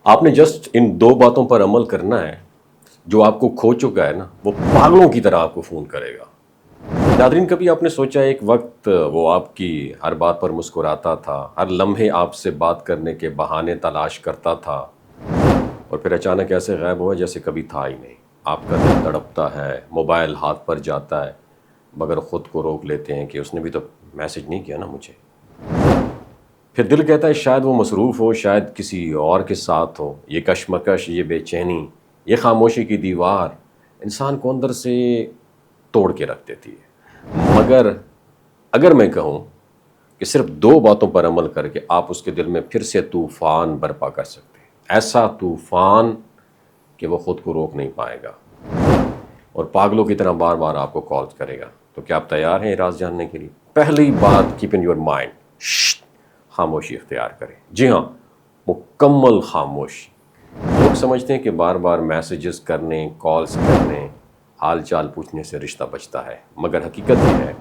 आपने just in दो बातों पर अमल करना है। जो आपको खो चुका है ना, वो पागलों की तरह आपको फ़ोन करेगा। नादरीन, कभी आपने सोचा एक वक्त वो आपकी हर बात पर मुस्कुराता था, हर लम्हे आपसे बात करने के बहाने तलाश करता था, और फिर अचानक ऐसे गायब हुआ जैसे कभी था ही नहीं। आपका दिल तड़पता है, मोबाइल हाथ पर जाता है, मगर ख़ुद को रोक लेते हैं कि उसने भी तो मैसेज नहीं किया ना मुझे। फिर दिल कहता है शायद वो मसरूफ़ हो, शायद किसी और के साथ हो। ये कशमकश, ये बेचैनी, ये खामोशी की दीवार इंसान को अंदर से तोड़ के रख देती है। मगर अगर मैं कहूँ कि सिर्फ दो बातों पर अमल करके आप उसके दिल में फिर से तूफ़ान बर्पा कर सकते हैं, ऐसा तूफ़ान कि वो ख़ुद को रोक नहीं पाएगा और पागलों की तरह बार बार आपको कॉल करेगा। तो क्या आप तैयार हैं ये राज जानने के लिए? पहली बात, कीप इन योर माइंड, खामोशी इख्तियार करें। जी हाँ, मुकम्मल खामोशी। लोग समझते हैं कि बार बार मैसेजेस करने, कॉल्स करने, हाल चाल पूछने से रिश्ता बचता है, मगर हकीकत ये है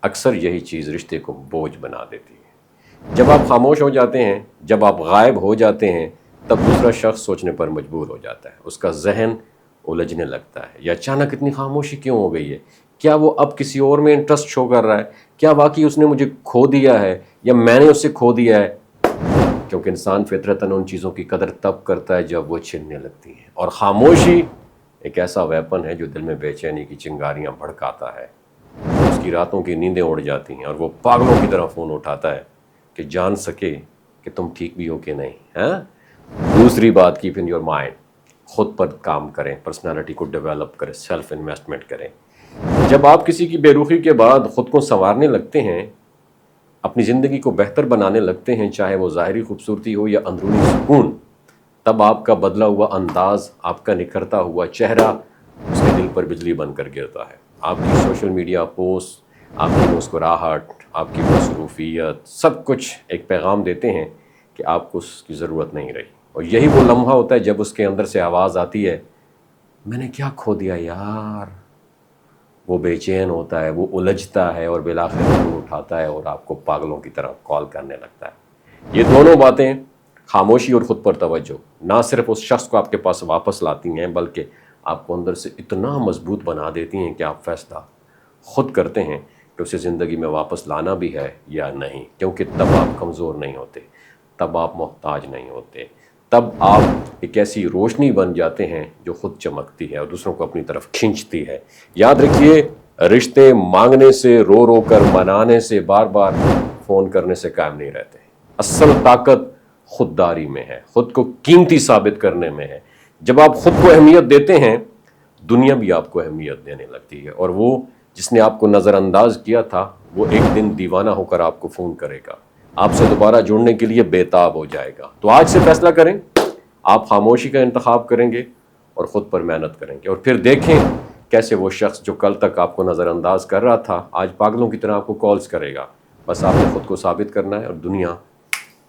अक्सर यही चीज़ रिश्ते को बोझ बना देती है। जब आप खामोश हो जाते हैं, जब आप गायब हो जाते हैं, तब दूसरा शख्स सोचने पर मजबूर हो जाता है। उसका जहन उलझने लगता है, या अचानक इतनी खामोशी क्यों हो गई है? क्या वो अब किसी और में इंटरेस्ट शो कर रहा है? क्या वाकई उसने मुझे खो दिया है या मैंने उसे खो दिया है? क्योंकि इंसान फितरतन उन चीज़ों की कदर तब करता है जब वो छिनने लगती हैं, और खामोशी एक ऐसा वेपन है जो दिल में बेचैनी की चिंगारियां भड़काता है। उसकी रातों की नींदें उड़ जाती हैं और वो पागलों की तरह फ़ोन उठाता है कि जान सके कि तुम ठीक भी हो कि नहीं। हैं? दूसरी बात, कीप इन योर माइंड, खुद पर काम करें, पर्सनालिटी को डेवलप करें, सेल्फ इन्वेस्टमेंट करें। जब आप किसी की बेरुखी के बाद ख़ुद को संवारने लगते हैं, अपनी ज़िंदगी को बेहतर बनाने लगते हैं, चाहे वो ज़ाहिरी खूबसूरती हो या अंदरूनी सुकून, तब आपका बदला हुआ अंदाज़, आपका निखरता हुआ चेहरा उसके दिल पर बिजली बनकर गिरता है। आपकी सोशल मीडिया पोस्ट, आपकी मुस्कुराहट, आपकी मसरूफ़ियत, सब कुछ एक पैगाम देते हैं कि आपको उसकी ज़रूरत नहीं रही। और यही वो लम्हा होता है जब उसके अंदर से आवाज़ आती है, मैंने क्या खो दिया यार। वो बेचैन होता है, वो उलझता है और बिलाखिर फ़ोन उठाता है और आपको पागलों की तरह कॉल करने लगता है। ये दोनों बातें, खामोशी और ख़ुद पर तवज्जो, ना सिर्फ उस शख्स को आपके पास वापस लाती हैं, बल्कि आपको अंदर से इतना मजबूत बना देती हैं कि आप फैसला ख़ुद करते हैं कि उसे ज़िंदगी में वापस लाना भी है या नहीं। क्योंकि तब आप कमज़ोर नहीं होते, तब आप मोहताज नहीं होते, तब आप एक ऐसी रोशनी बन जाते हैं जो खुद चमकती है और दूसरों को अपनी तरफ खींचती है। याद रखिए, रिश्ते मांगने से, रो रो कर मनाने से, बार बार फ़ोन करने से कायम नहीं रहते। असल ताकत खुददारी में है, खुद को कीमती साबित करने में है। जब आप खुद को अहमियत देते हैं, दुनिया भी आपको अहमियत देने लगती है, और वो जिसने आपको नज़रअंदाज किया था, वो एक दिन दीवाना होकर आपको फ़ोन करेगा, आपसे दोबारा जुड़ने के लिए बेताब हो जाएगा। तो आज से फैसला करें, आप खामोशी का इंतखाब करेंगे और ख़ुद पर मेहनत करेंगे, और फिर देखें कैसे वो शख्स जो कल तक आपको नज़रअंदाज कर रहा था, आज पागलों की तरह आपको कॉल्स करेगा। बस आपने ख़ुद को साबित करना है और दुनिया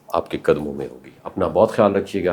आपके कदमों में होगी। अपना बहुत ख्याल रखिएगा।